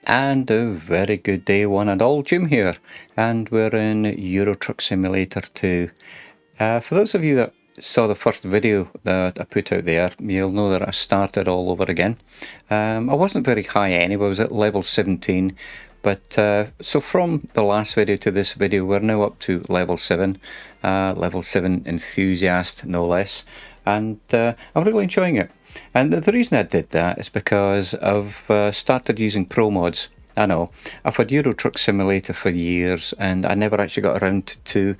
And a very good day one and all, Jim here, and we're in Euro Truck Simulator 2. For those of you that saw the first video that I put out there, you'll know that I started all over again. I wasn't very high anyway, I was at level 17, but so from the last video to this video we're now up to level 7 enthusiast no less, and I'm really enjoying it. And the reason I did that is because I've started using Pro mods. I know, I've had Euro Truck Simulator for years and I never actually got around to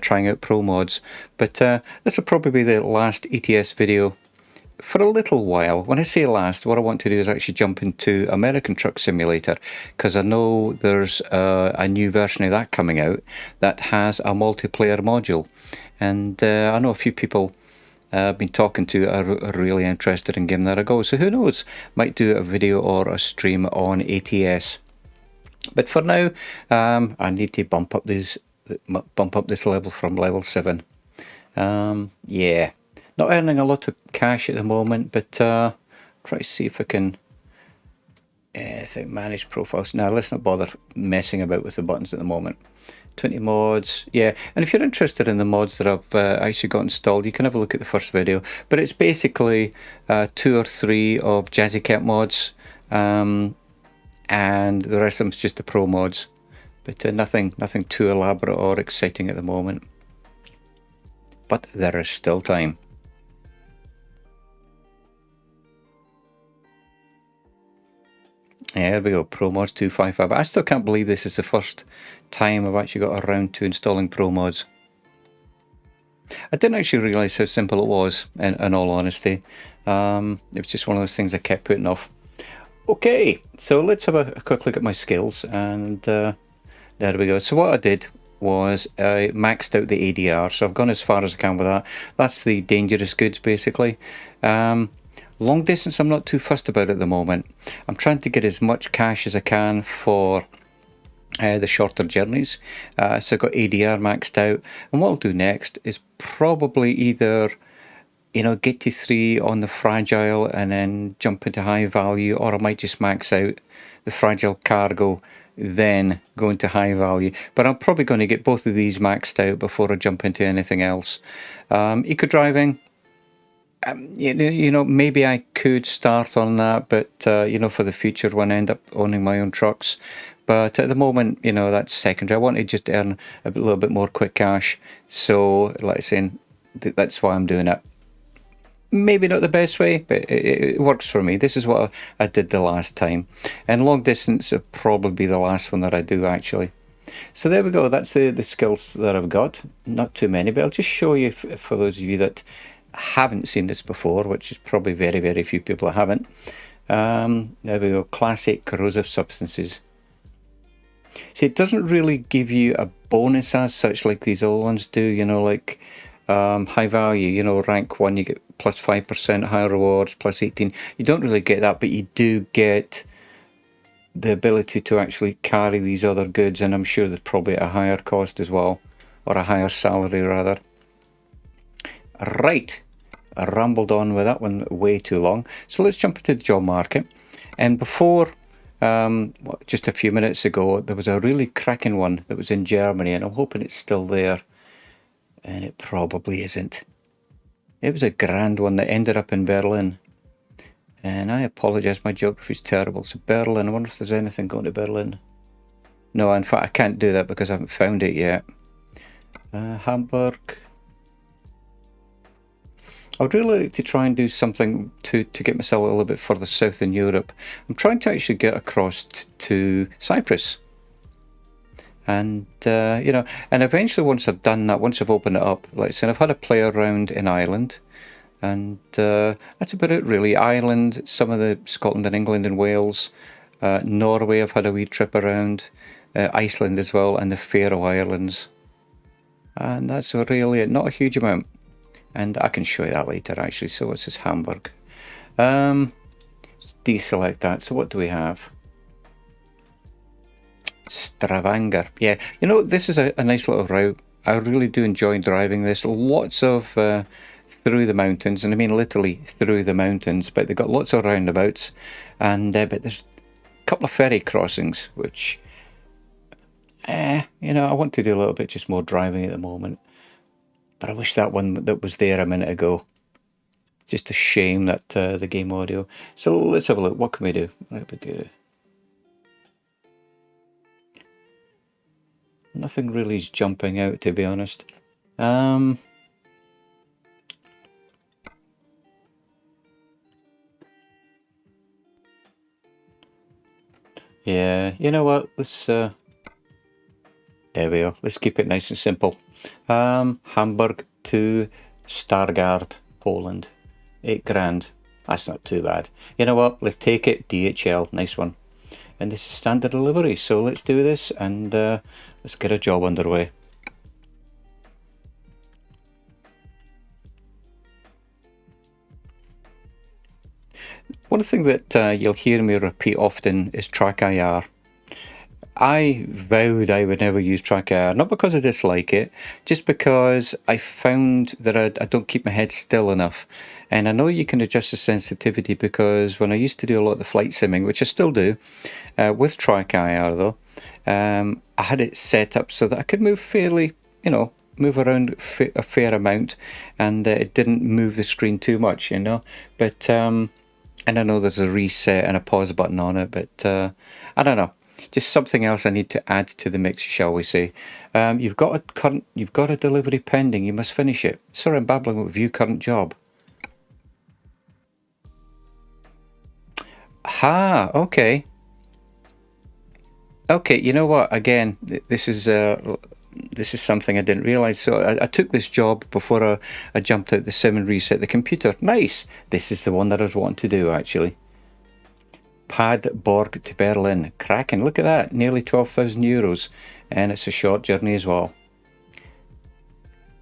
trying out Pro mods. But this will probably be the last ETS video for a little while. When I say last, what I want to do is actually jump into American Truck Simulator, because I know there's a new version of that coming out that has a multiplayer module. And I know a few people I've been talking to are really interested in giving that a go. So who knows, might do a video or a stream on ATS. But for now, I need to bump up this level from level 7. Yeah, not earning a lot of cash at the moment, but try to see if I can. I think manage profiles. Now let's not bother messing about with the buttons at the moment. 20 mods, yeah, and if you're interested in the mods that I've actually got installed, you can have a look at the first video, but it's basically 2 or 3 of Jazzy Cat mods, and the rest of them is just the Pro mods, but nothing too elaborate or exciting at the moment, but there is still time. Yeah, there we go, Pro Mods 255. I still can't believe this is the first time I've actually got around to installing Pro Mods. I didn't actually realise how simple it was, in all honesty. It was just one of those things I kept putting off. Okay, so let's have a quick look at my skills, and there we go. So what I did was I maxed out the ADR, so I've gone as far as I can with that. That's the dangerous goods, basically. Long distance I'm not too fussed about at the moment. I'm trying to get as much cash as I can for the shorter journeys. So I've got ADR maxed out, and what I'll do next is probably either, you know, get to 3 on the fragile and then jump into high value, or I might just max out the fragile cargo then go into high value. But I'm probably going to get both of these maxed out before I jump into anything else. Eco driving, you know, maybe I could start on that, but you know, for the future when I end up owning my own trucks. But at the moment, you know, that's secondary. I want to just earn a little bit more quick cash, so like I say, that's why I'm doing it. Maybe not the best way, but it works for me. This is what I did the last time, and long distance will probably be the last one that I do actually. So there we go, that's the skills that I've got. Not too many, but I'll just show you for those of you that haven't seen this before, which is probably very few people that haven't. There we go, classic corrosive substances. See, it doesn't really give you a bonus as such like these old ones do, you know, like high value, you know, rank 1 you get plus 5% higher rewards, plus 18. You don't really get that, but you do get the ability to actually carry these other goods, and I'm sure there's probably a higher cost as well, or a higher salary rather. Right, I rambled on with that one way too long. So let's jump into the job market. And before, just a few minutes ago, there was a really cracking one that was in Germany, and I'm hoping it's still there. And it probably isn't. It was a grand one that ended up in Berlin. And I apologise, my geography is terrible. So Berlin, I wonder if there's anything going to Berlin. No, in fact, I can't do that because I haven't found it yet. Hamburg. I would really like to try and do something to get myself a little bit further south in Europe. I'm trying to actually get across to Cyprus. And, you know, and eventually once I've done that, once I've opened it up, like I said, I've had a play around in Ireland. And that's about it really. Ireland, some of the Scotland and England and Wales. Norway, I've had a wee trip around. Iceland as well, and the Faroe Islands. And that's really it, not a huge amount. And I can show you that later actually. So what's this, Hamburg? Deselect that. So what do we have? Stavanger. Yeah, you know, this is a nice little route. I really do enjoy driving this. Lots of through the mountains, and I mean literally through the mountains, but they've got lots of roundabouts, and but there's couple of ferry crossings, which, you know, I want to do a little bit just more driving at the moment. But I wish that one that was there a minute ago. Just a shame that the game audio. So let's have a look. What can we do? Nothing really is jumping out, to be honest. Yeah, you know what? Let's there we are. Let's keep it nice and simple. Hamburg to Stargard, Poland. 8 grand. That's not too bad. You know what? Let's take it. DHL. Nice one. And this is standard delivery. So let's do this and let's get a job underway. One thing that you'll hear me repeat often is track IR. I vowed I would never use track IR, not because I dislike it, just because I found that I don't keep my head still enough. And I know you can adjust the sensitivity, because when I used to do a lot of the flight simming, which I still do, with track IR though, I had it set up so that I could move fairly, you know, move around a fair amount, and it didn't move the screen too much, you know. But and I know there's a reset and a pause button on it, but I don't know. Just something else I need to add to the mix, shall we say. You've got a delivery pending. You must finish it. Sorry, I'm babbling with view current job. Ha, okay. Okay, you know what? Again, this is something I didn't realise. So I took this job before I jumped out the sim and reset the computer. Nice. This is the one that I was wanting to do, actually. Padborg to Berlin. Cracking. Look at that. Nearly 12,000 euros. And it's a short journey as well.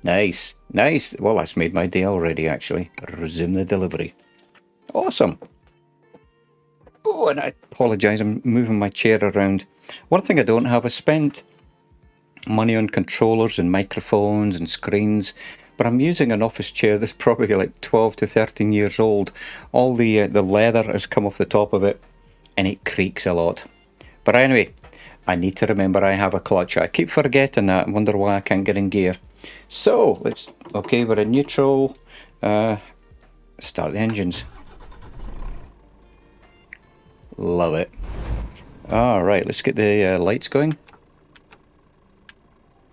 Nice. Nice. Well, that's made my day already, actually. Resume the delivery. Awesome. Oh, and I apologise. I'm moving my chair around. One thing I don't have, I spent money on controllers and microphones and screens, but I'm using an office chair that's probably like 12 to 13 years old. All the leather has come off the top of it, and it creaks a lot. But anyway, I need to remember I have a clutch. I keep forgetting that and wonder why I can't get in gear. So okay, we're in neutral. Start the engines. Love it. All right, let's get the lights going.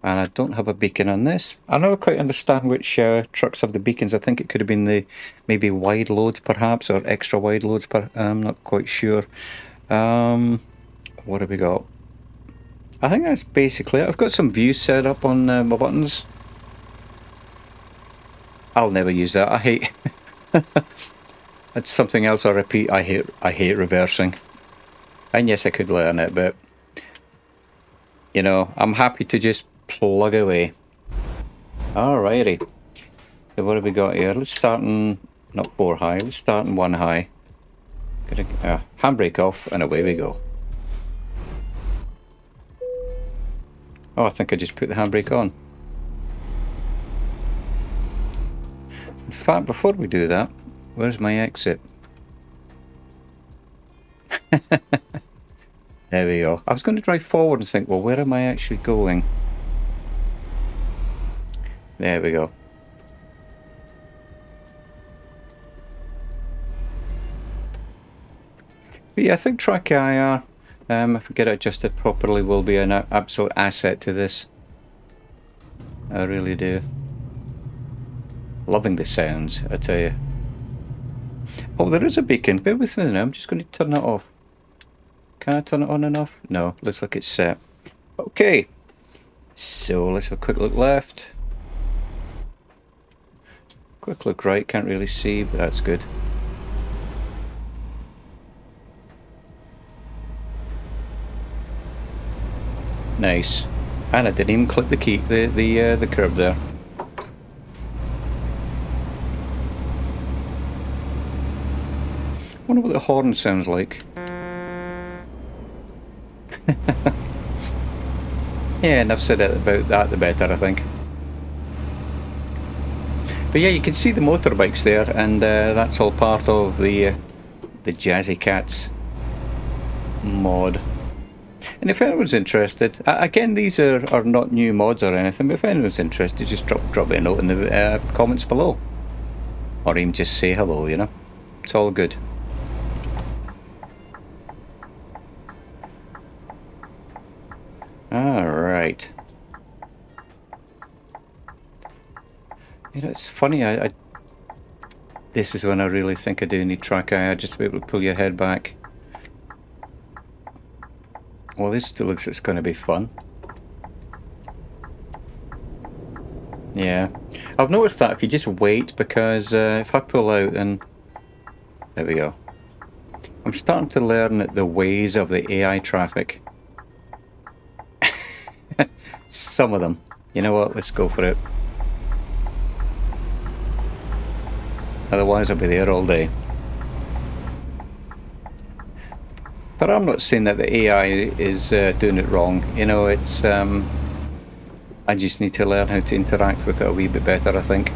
And I don't have a beacon on this. I never quite understand which trucks have the beacons. I think it could have been the maybe wide loads perhaps, or extra wide loads. I'm not quite sure. What have we got? I think that's basically it. I've got some views set up on my buttons. I'll never use that. I hate... It's something else I repeat. I hate reversing. And yes, I could learn it, but you know, I'm happy to just plug away. Alrighty. So what have we got here? Let's start in not 4 high. Let's start in 1 high. Get a handbrake off, and away we go. Oh, I think I just put the handbrake on. In fact, before we do that, where's my exit? There we go. I was going to drive forward and think, well, where am I actually going? There we go. But yeah, I think track IR, if we get it adjusted properly, will be an absolute asset to this. I really do. Loving the sounds, I tell you. Oh, there is a beacon. Bear with me now. I'm just going to turn that off. Can I turn it on and off? No. Looks like it's set. Okay. So let's have a quick look left. Quick look right. Can't really see, but that's good. Nice. And I didn't even click the key, the curb there. Wonder what the horn sounds like. Yeah, enough said about that, the better, I think. But yeah, you can see the motorbikes there, and that's all part of the Jazzy Cats. mod. And if anyone's interested, again, these are not new mods or anything, but if anyone's interested, just drop me a note in the comments below. Or even just say hello, you know. It's all good. Alright. You know, it's funny, this is when I really think I do need track eye, just to be able to pull your head back. Well, this still looks like it's going to be fun. Yeah. I've noticed that if you just wait, because if I pull out, then... There we go. I'm starting to learn the ways of the AI traffic. Some of them. You know what? Let's go for it. Otherwise I'll be there all day. But I'm not saying that the AI is doing it wrong. You know, it's... I just need to learn how to interact with it a wee bit better, I think.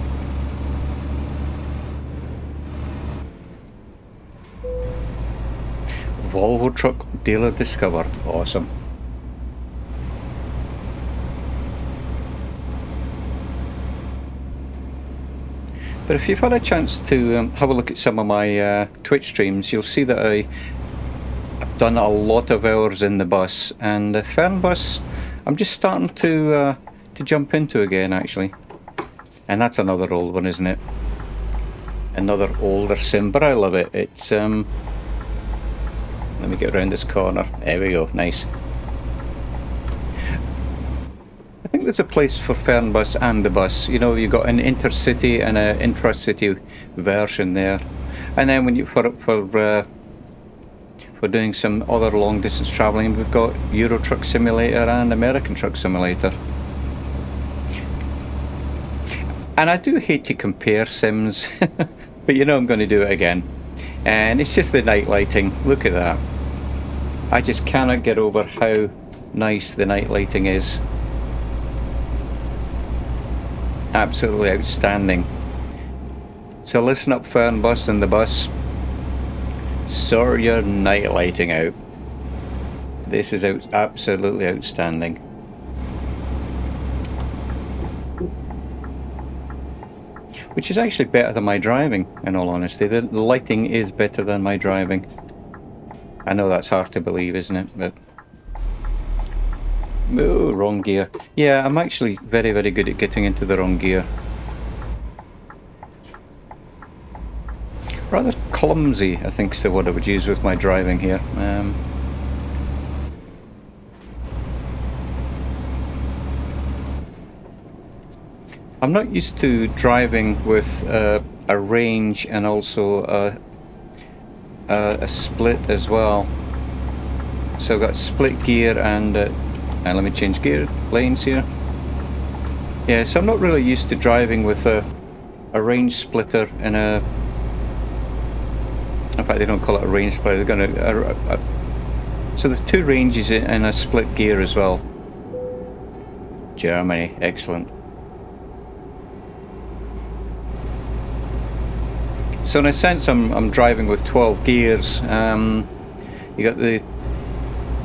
Volvo truck dealer discovered. Awesome. But if you've had a chance to have a look at some of my Twitch streams, you'll see that I've done a lot of hours in the bus, and the Fernbus I'm just starting to jump into again, actually. And that's another old one, isn't it? Another older sim, but I love it. It's let me get around this corner. There we go. Nice. I think there's a place for Fernbus and the bus. You know, you've got an intercity and an intracity version there, and then when you for doing some other long distance travelling, we've got Euro Truck Simulator and American Truck Simulator. And I do hate to compare sims, but you know I'm going to do it again. And it's just the night lighting. Look at that. I just cannot get over how nice the night lighting is. Absolutely outstanding. So listen up, Fernbus and the bus. Sort your night lighting out. This is absolutely outstanding. Which is actually better than my driving, in all honesty. The lighting is better than my driving. I know that's hard to believe, isn't it? But oh, wrong gear. Yeah, I'm actually very, very good at getting into the wrong gear. Rather clumsy, I think is the word I would use with my driving here. I'm not used to driving with a range and also a split as well. So I've got split gear and let me change gear lanes here. Yeah, so I'm not really used to driving with a range splitter and a... In fact, they don't call it a range splitter. They're going to... So there's two ranges and a split gear as well. Germany, excellent. So in a sense, I'm driving with 12 gears. You got the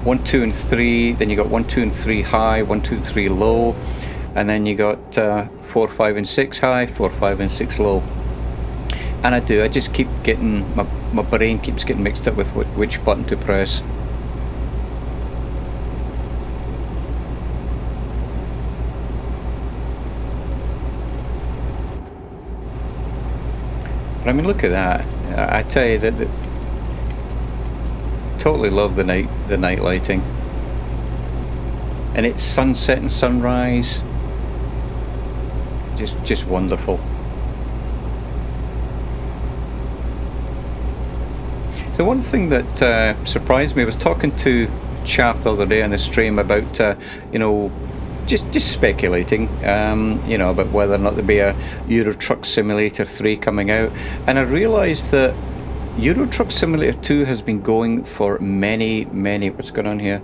1, 2 and 3, then you got 1, 2 and 3 high, 1, 2, 3 low, and then you got 4, 5 and 6 high, 4, 5 and 6 low. And I just keep getting, my brain keeps getting mixed up with which button to press. But I mean, look at that. I tell you that totally love the night lighting. And it's sunset and sunrise. Just wonderful. So one thing that surprised me, I was talking to a chap the other day on the stream about, you know, just speculating, you know, about whether or not there'd be a Euro Truck Simulator 3 coming out. And I realised that Euro Truck Simulator 2 has been going for many, what's going on here?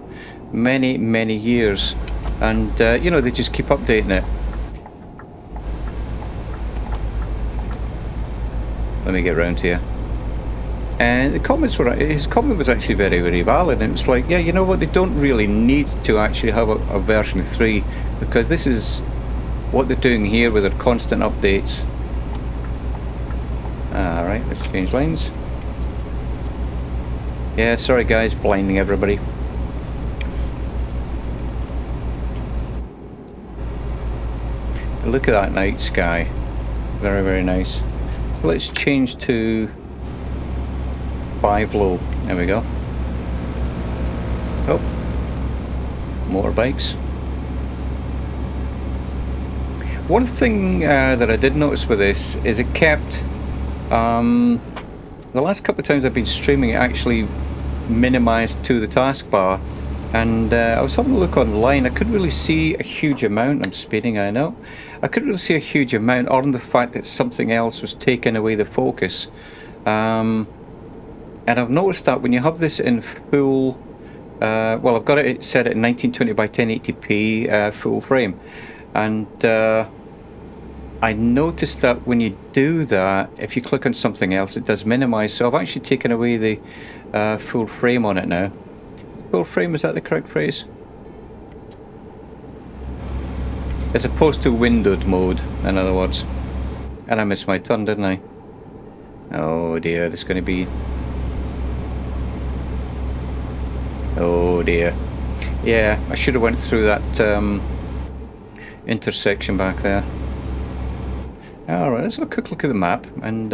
Many years. And, you know, they just keep updating it. Let me get round here. And his comment was actually very, very valid. And it's like, yeah, you know what? They don't really need to actually have a version 3, because this is what they're doing here with their constant updates. Alright, let's change lanes. Yeah, sorry guys, blinding everybody. Look at that night sky. Very, very nice. So let's change to 5 low. There we go. Oh, motorbikes. One thing that I did notice with this is it kept the last couple of times I've been streaming, it actually minimized to the taskbar, and I was having a look online. I couldn't really see a huge amount. I'm speeding, I know. I couldn't really see a huge amount, other than the fact that something else was taking away the focus. And I've noticed that when you have this in full, well, I've got it set at 1920 by 1080p full frame, and I noticed that when you do that, if you click on something else, it does minimize. So I've actually taken away the full frame on it now. Full frame, is that the correct phrase? As opposed to windowed mode, in other words. And I missed my turn, didn't I? Oh dear, there's going to be... Oh dear. Yeah, I should have went through that intersection back there. Alright, let's have a quick look at the map and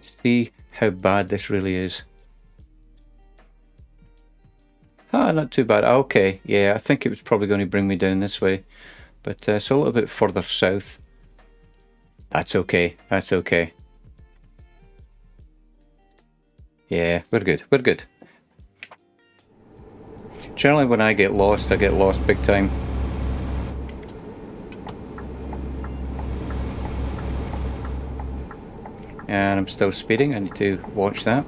see how bad this really is. Ah, not too bad. Okay, yeah, I think it was probably going to bring me down this way. But it's a little bit further south. That's okay, that's okay. Yeah, we're good, we're good. Generally when I get lost big time. And I'm still speeding, I need to watch that.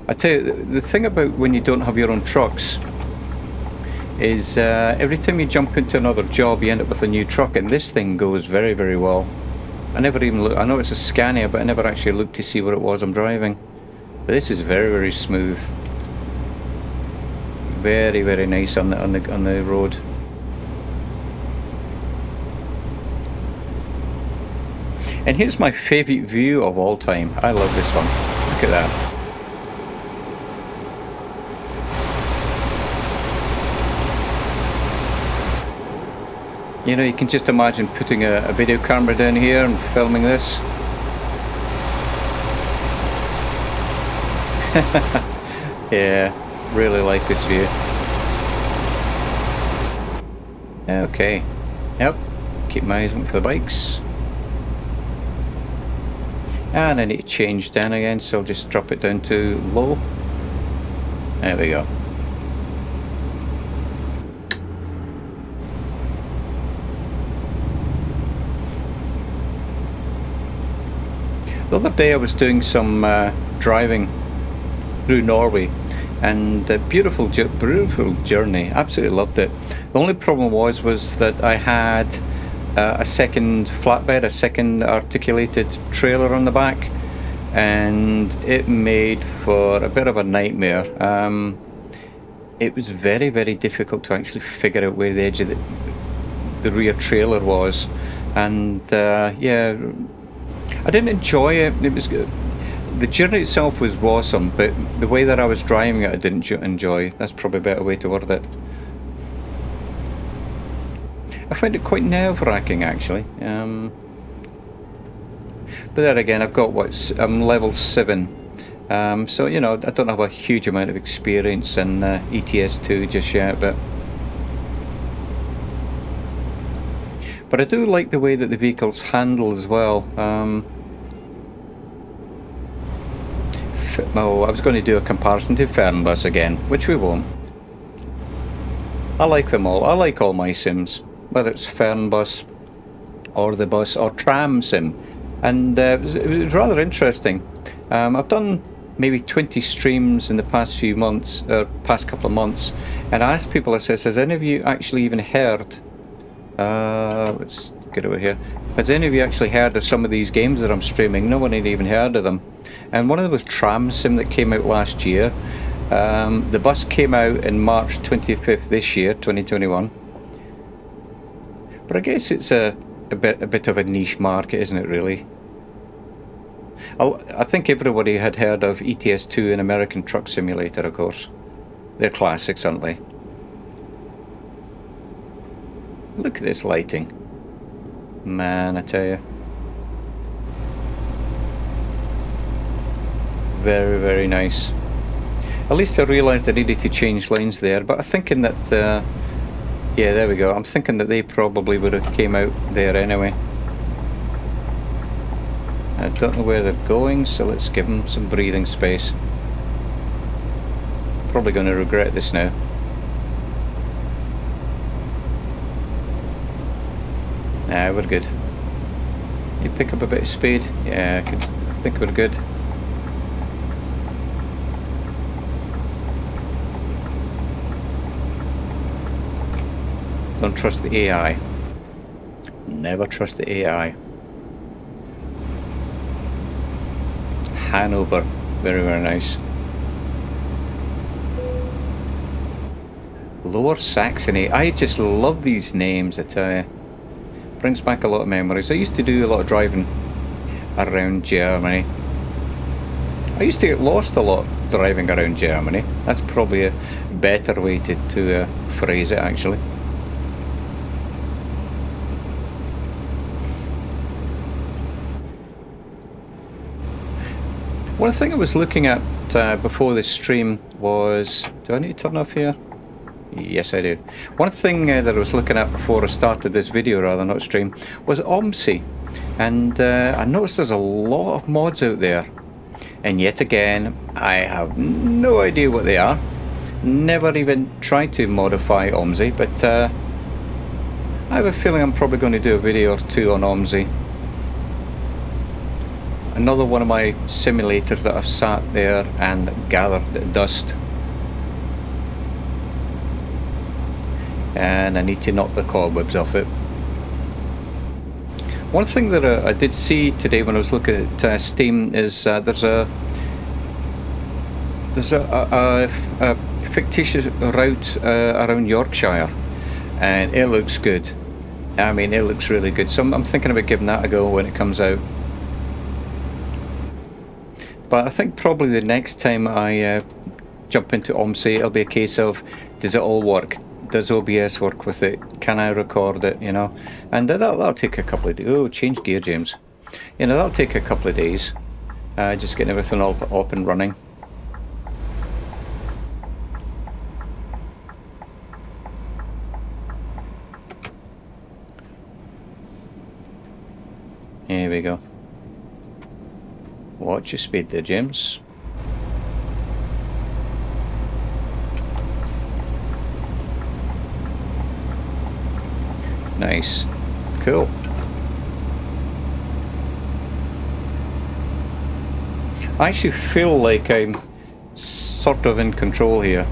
I tell you, the thing about when you don't have your own trucks is every time you jump into another job you end up with a new truck, and this thing goes very, very well. I never even look. I know it's a Scania, but I never actually looked to see what it was I'm driving. But this is very, very smooth. Very, very nice on the road. And here's my favourite view of all time. I love this one. Look at that. You know, you can just imagine putting a video camera down here and filming this. Yeah, really like this view. Okay. Yep. Keep my eyes open for the bikes. And I need to change down again, so I'll just drop it down to low. There we go. The other day I was doing some driving through Norway, and a beautiful journey. Absolutely loved it. The only problem was that I had a second flatbed, a second articulated trailer on the back, and it made for a bit of a nightmare. It was very, very difficult to actually figure out where the edge of the rear trailer was, and yeah, I didn't enjoy it. It was good. The journey itself was awesome, but the way that I was driving it I didn't enjoy. That's probably a better way to word it. I find it quite nerve-wracking actually. But then again, I've got I'm level 7, so you know, I don't have a huge amount of experience in ETS2 just yet, but I do like the way that the vehicles handle as well. Oh, I was going to do a comparison to Fernbus again, which we won't. I like them all. I like all my sims, whether it's Fernbus or the bus or tram sim, and it was rather interesting. I've done maybe 20 streams in the past few months, past couple of months, and I asked people, I says, has any of you actually even heard, let's get over here, has any of you actually heard of some of these games that I'm streaming? No one had even heard of them. and one of them was Tram Sim that came out last year. The bus came out in March 25th this year, 2021. But I guess it's a bit of a niche market, isn't it, really? I think everybody had heard of ETS2 and American Truck Simulator, of course. They're classics, aren't they? Look at this lighting. Man, I tell you. Very, very nice. At least I realised I needed to change lanes there, but I'm thinking that, yeah, there we go. I'm thinking that they probably would have came out there anyway. I don't know where they're going, so let's give them some breathing space. Probably going to regret this now. Nah, we're good. You pick up a bit of speed. Yeah, I think we're good. Don't trust the AI. Never trust the AI. Hanover. Very, very nice. Lower Saxony. I just love these names, I tell you. Brings back a lot of memories. I used to do a lot of driving around Germany. I used to get lost a lot driving around Germany. That's probably a better way to phrase it, actually. One thing I was looking at before this stream was... Do I need to turn off here? Yes, I do. One thing that I was looking at before I started this video, rather, not stream, was OMSI. And I noticed there's a lot of mods out there. And yet again, I have no idea what they are. Never even tried to modify OMSI, but I have a feeling I'm probably going to do a video or two on OMSI. Another one of my simulators that I've sat there and gathered dust. And I need to knock the cobwebs off it. One thing that I did see today when I was looking at Steam is there's a fictitious route around Yorkshire, and it looks good. I mean, it looks really good. So I'm thinking about giving that a go when it comes out. But I think probably the next time I jump into OMSI, it'll be a case of, does it all work? Does OBS work with it? Can I record it, you know? And that'll take a couple of days. Oh, change gear, James. You know, that'll take a couple of days. Just getting everything all up and running. Here we go. Watch your speed there, James. Nice. Cool. I actually feel like I'm sort of in control here.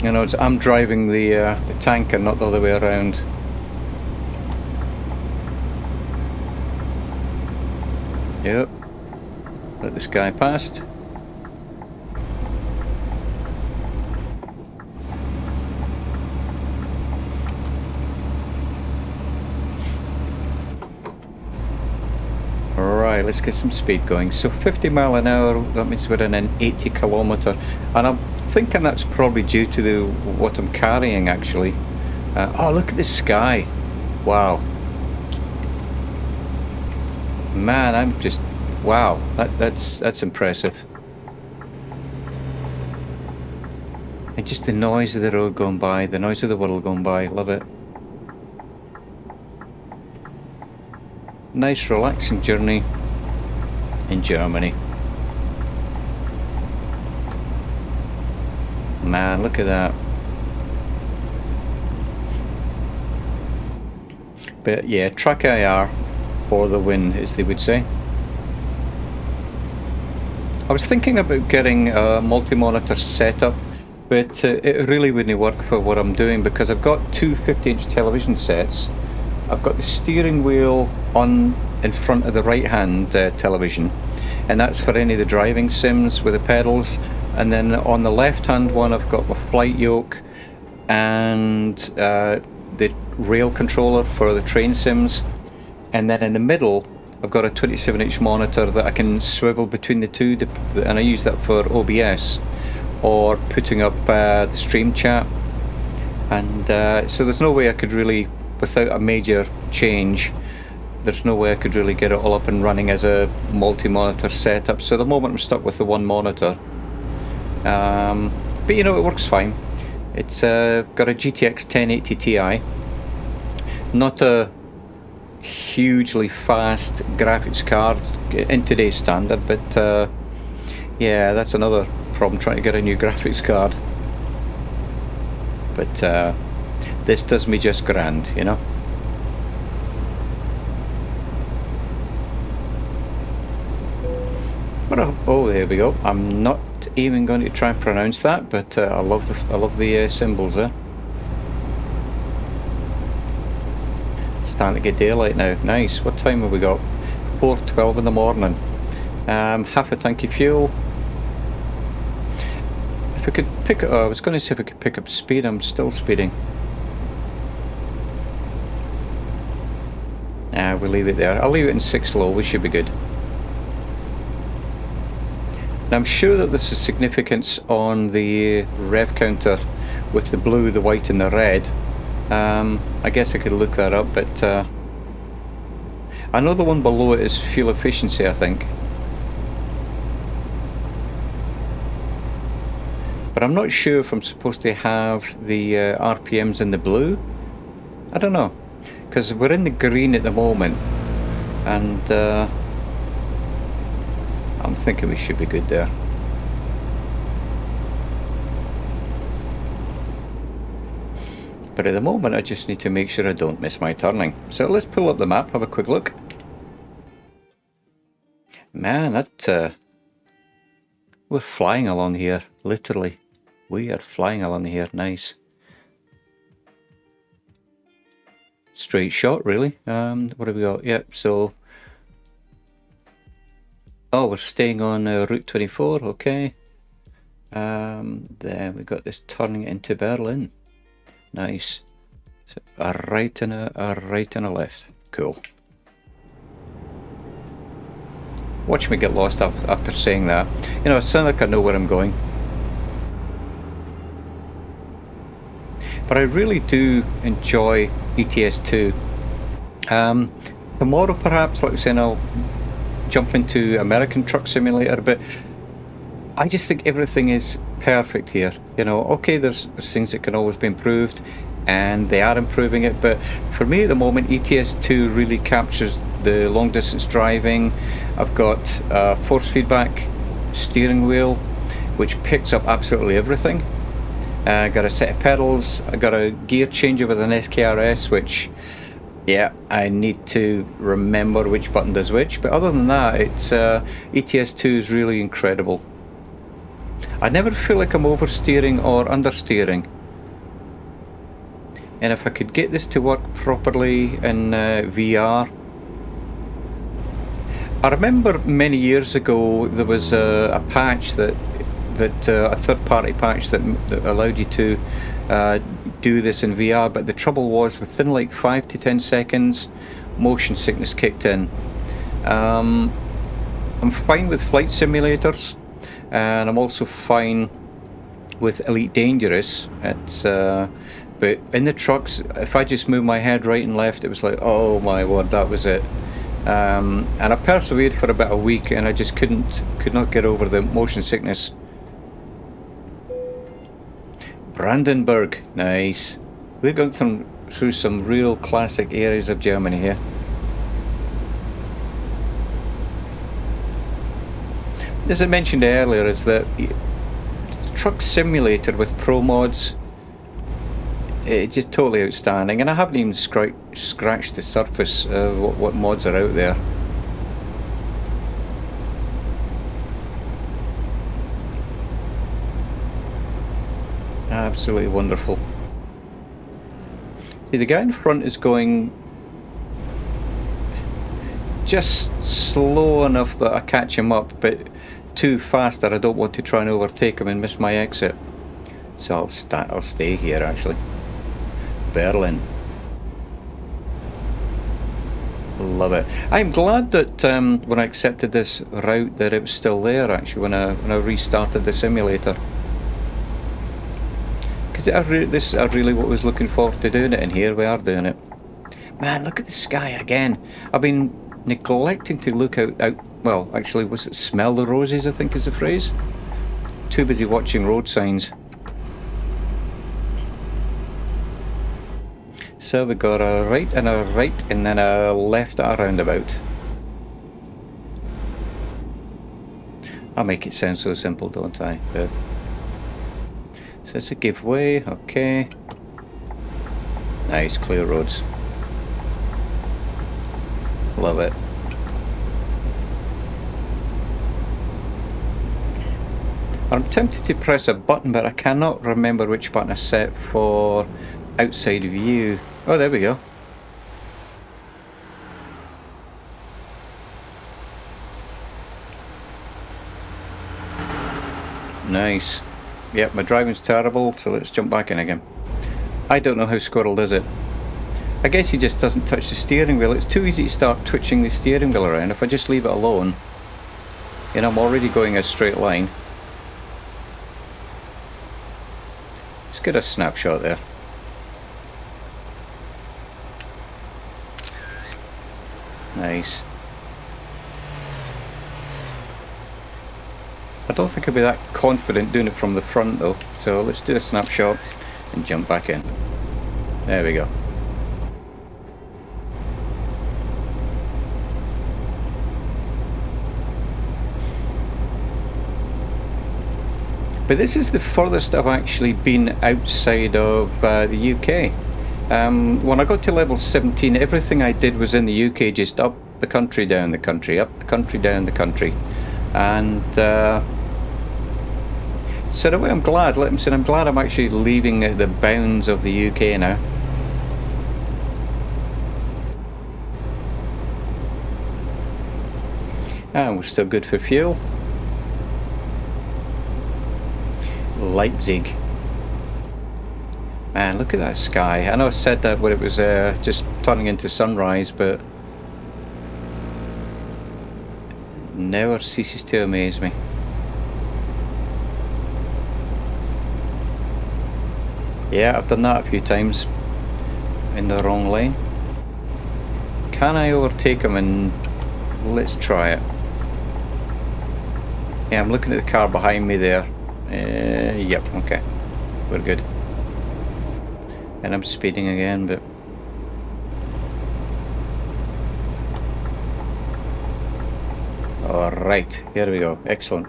You know, I'm driving the tanker, not the other way around. Yep. Let this guy past. Right, let's get some speed going. So 50 mile an hour, that means we're in an 80 kilometre. And I'm thinking that's probably due to what I'm carrying, actually. Oh, look at this sky. Wow. Man, I'm just... Wow, that's impressive. And just the noise of the road going by, the noise of the world going by, love it. Nice relaxing journey in Germany. Man, look at that. But yeah, Truck IR for the win, as they would say. I was thinking about getting a multi-monitor setup, but it really wouldn't work for what I'm doing because I've got two 50-inch television sets. I've got the steering wheel on in front of the right hand television, and that's for any of the driving sims with the pedals. And then on the left hand one I've got the flight yoke and the rail controller for the train sims, and then in the middle I've got a 27-inch monitor that I can swivel between the two, and I use that for OBS or putting up the stream chat. And so there's no way I could really, without a major change, there's no way I could really get it all up and running as a multi-monitor setup. So at the moment I'm stuck with the one monitor. But you know, it works fine. It's got a GTX 1080 Ti. Not a hugely fast graphics card in today's standard, but yeah, that's another problem, trying to get a new graphics card. But this does me just grand, you know. Oh, there we go. I'm not even going to try and pronounce that, but I love the symbols there. Starting to get daylight now. Nice. What time have we got? 4:12 in the morning. Half a tank of fuel. If I could pick it, I was going to see if I could pick up speed. I'm still speeding. We'll leave it there. I'll leave it in 6 low. We should be good. Now I'm sure that this is significance on the rev counter with the blue, the white and the red. I guess I could look that up, but I know the one below it is fuel efficiency, I think. But I'm not sure if I'm supposed to have the RPMs in the blue. I don't know, because we're in the green at the moment, and I'm thinking we should be good there. But at the moment I just need to make sure I don't miss my turning. So let's pull up the map, have a quick look. Man, that we're flying along here, literally. We are flying along here, nice. Straight shot, really. What have we got? Yep, so... Oh, we're staying on Route 24, okay. Then we got this turning into Berlin. Nice. So a right and a right and a left. Cool. Watch me get lost after saying that. You know, it sounds like I know where I'm going. But I really do enjoy ETS2. Tomorrow perhaps, like I was saying, I'll jump into American Truck Simulator, but I just think everything is perfect here. You know, okay, there's things that can always be improved, and they are improving it, but for me at the moment ETS2 really captures the long distance driving. I've got force feedback steering wheel which picks up absolutely everything. I got a set of pedals, I got a gear changer with an SKRS, which, yeah, I need to remember which button does which, but other than that, it's ETS2 is really incredible. I never feel like I'm oversteering or understeering. And if I could get this to work properly in VR. I remember many years ago there was a patch that a third-party patch that allowed you to do this in VR, but the trouble was within like 5 to 10 seconds motion sickness kicked in. I'm fine with flight simulators, and I'm also fine with Elite Dangerous. It's but in the trucks, if I just moved my head right and left, it was like, oh my word, that was it. And I persevered for about a week, and I just could not get over the motion sickness. Brandenburg, nice. We're going through some real classic areas of Germany here. As I mentioned earlier, is that Truck Simulator with Pro mods, it's just totally outstanding, and I haven't even scratched the surface of what mods are out there. Absolutely wonderful. See, the guy in front is going just slow enough that I catch him up, but too fast that I don't want to try and overtake him and miss my exit. So I'll stay here actually. Berlin. Love it. I'm glad that when I accepted this route that it was still there actually when I restarted the simulator. Because this is really what I was looking forward to doing it, and here we are doing it. Man, look at the sky again. I've been neglecting to look out, well, actually, was it smell the roses, I think is the phrase? Too busy watching road signs. So we got a right and then a left at a roundabout. I make it sound so simple, don't I? But so it's a giveaway, okay. Nice, clear roads. Love it. I'm tempted to press a button, but I cannot remember which button I set for outside view. Oh, there we go. Nice. Yep, my driving's terrible, so let's jump back in again. I don't know how Squirrel does it. I guess he just doesn't touch the steering wheel. It's too easy to start twitching the steering wheel around. If I just leave it alone, you know, I'm already going a straight line. Let's get a snapshot there. Nice. I don't think I'll be that confident doing it from the front though, so let's do a snapshot and jump back in. There we go. But this is the furthest I've actually been outside of the UK. When I got to level 17, everything I did was in the UK, just up the country, down the country, up the country, down the country. And so in a way I'm glad, I'm glad I'm actually leaving the bounds of the UK now. And we're still good for fuel. Leipzig. Man, look at that sky. I know I said that when it was just turning into sunrise, but never ceases to amaze me. Yeah, I've done that a few times in the wrong lane. Can I overtake him? And let's try it. Yeah, I'm looking at the car behind me there. Yep, okay. We're good. And I'm speeding again, but alright, here we go. Excellent.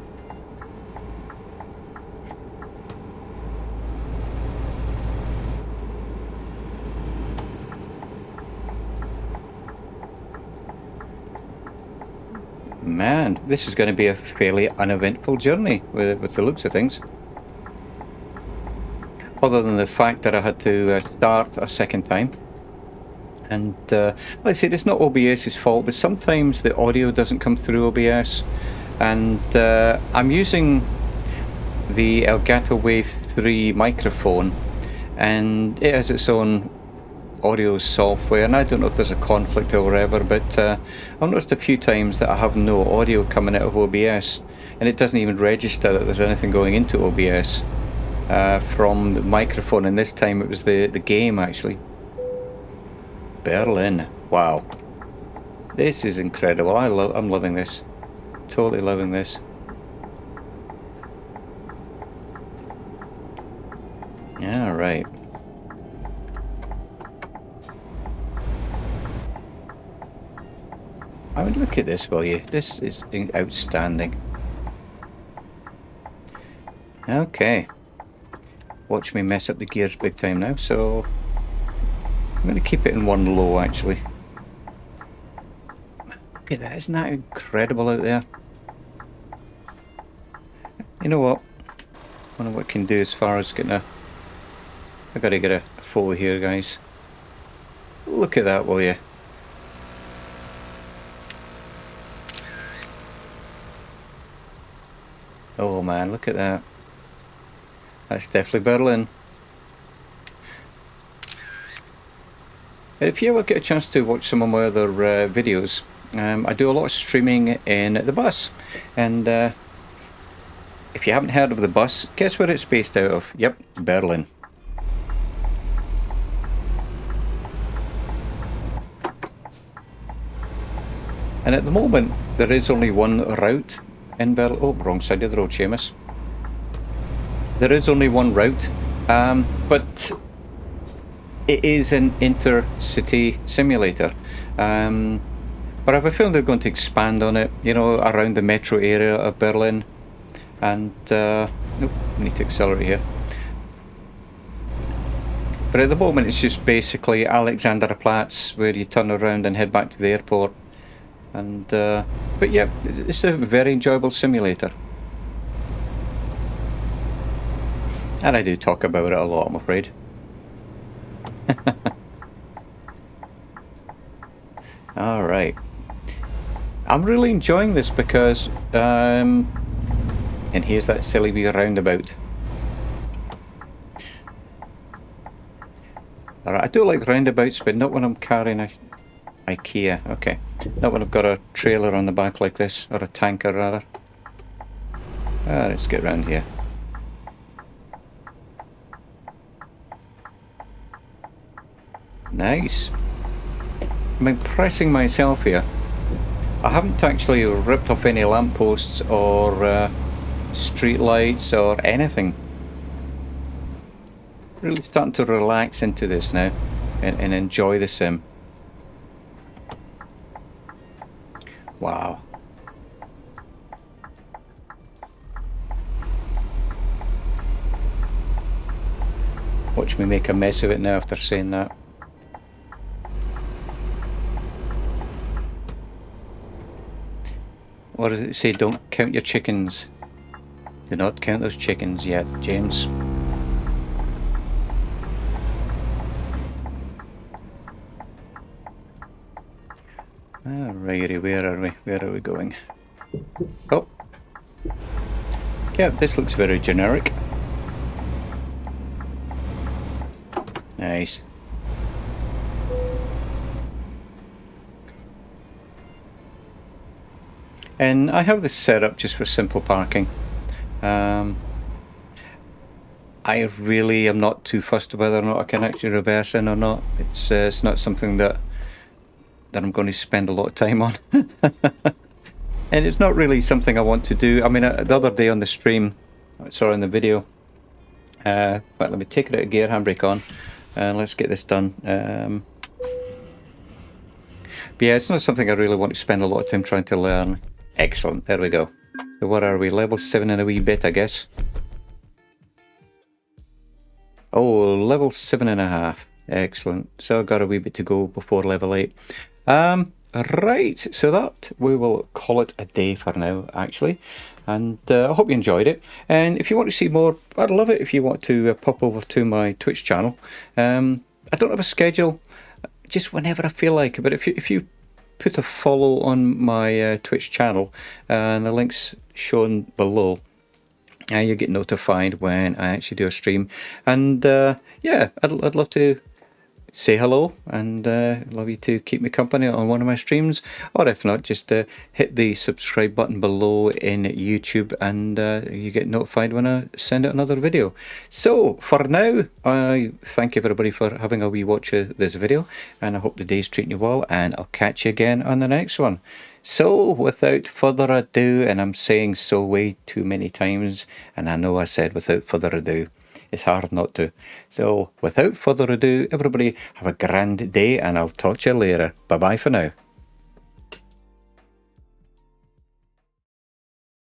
Man, this is going to be a fairly uneventful journey with the looks of things. Other than the fact that I had to start a second time. And like I said, it's not OBS's fault, but sometimes the audio doesn't come through OBS. And I'm using the Elgato Wave 3 microphone, and it has its own audio software, and I don't know if there's a conflict or whatever, but I've noticed a few times that I have no audio coming out of OBS, and it doesn't even register that there's anything going into OBS from the microphone, and this time it was the game actually. Berlin, wow, this is incredible. I'm loving this, totally loving this. Yeah, right. I would look at this, will you? This is outstanding. Okay. Watch me mess up the gears big time now, so I'm going to keep it in one low actually. Look at that, isn't that incredible out there? You know what? I wonder what I can do as far as getting I gotta get a photo here, guys. Look at that, will you? Oh man, look at that. That's definitely Berlin. If you ever get a chance to watch some of my other videos, I do a lot of streaming in the bus. And if you haven't heard of the bus, guess where it's based out of? Yep, Berlin. And at the moment, there is only one route in Berlin. Oh, wrong side of the road, Seamus. There is only one route, but it is an intercity simulator. But I have a feeling they're going to expand on it, you know, around the metro area of Berlin. And, nope, need to accelerate here. But at the moment, it's just basically Alexanderplatz, where you turn around and head back to the airport. And, but yeah, it's a very enjoyable simulator. And I do talk about it a lot, I'm afraid. Alright. I'm really enjoying this because, and here's that silly wee roundabout. Alright, I do like roundabouts, but not when I'm carrying a IKEA. Okay, not when I've got a trailer on the back like this, or a tanker rather. Let's get round here. Nice. I'm impressing myself here. I haven't actually ripped off any lampposts or street lights or anything. Really starting to relax into this now and enjoy the sim. Wow. Watch me make a mess of it now after saying that. What does it say? Don't count your chickens. Do not count those chickens yet, James. Alrighty, where are we? Where are we going? Oh. Yeah, this looks very generic. Nice. And I have this set up just for simple parking. I really am not too fussed whether or not I can actually reverse in or not. It's not something that I'm going to spend a lot of time on. And it's not really something I want to do. I mean, the other day on the stream, sorry, in the video, but let me take it out of gear, handbrake on, and let's get this done. But yeah, it's not something I really want to spend a lot of time trying to learn. Excellent, there we go. So what are we, level 7 and a wee bit, I guess? Oh, level 7.5. Excellent. So I've got a wee bit to go before level 8. Right, so that we will call it a day for now, actually. And I hope you enjoyed it. And if you want to see more, I'd love it if you want to pop over to my Twitch channel. I don't have a schedule, just whenever I feel like it. But if you put a follow on my Twitch channel, and the link's shown below, you get notified when I actually do a stream. And yeah, I'd love to say hello, and love you to keep me company on one of my streams, or if not, just hit the subscribe button below in YouTube, and you get notified when I send out another video. So for now, I thank everybody for having a wee watch of this video, and I hope the day's treating you well, and I'll catch you again on the next one. So without further ado, and I'm saying so way too many times, and I know I said without further ado, it's hard not to. So without further ado, everybody have a grand day, and I'll talk to you later. Bye bye for now.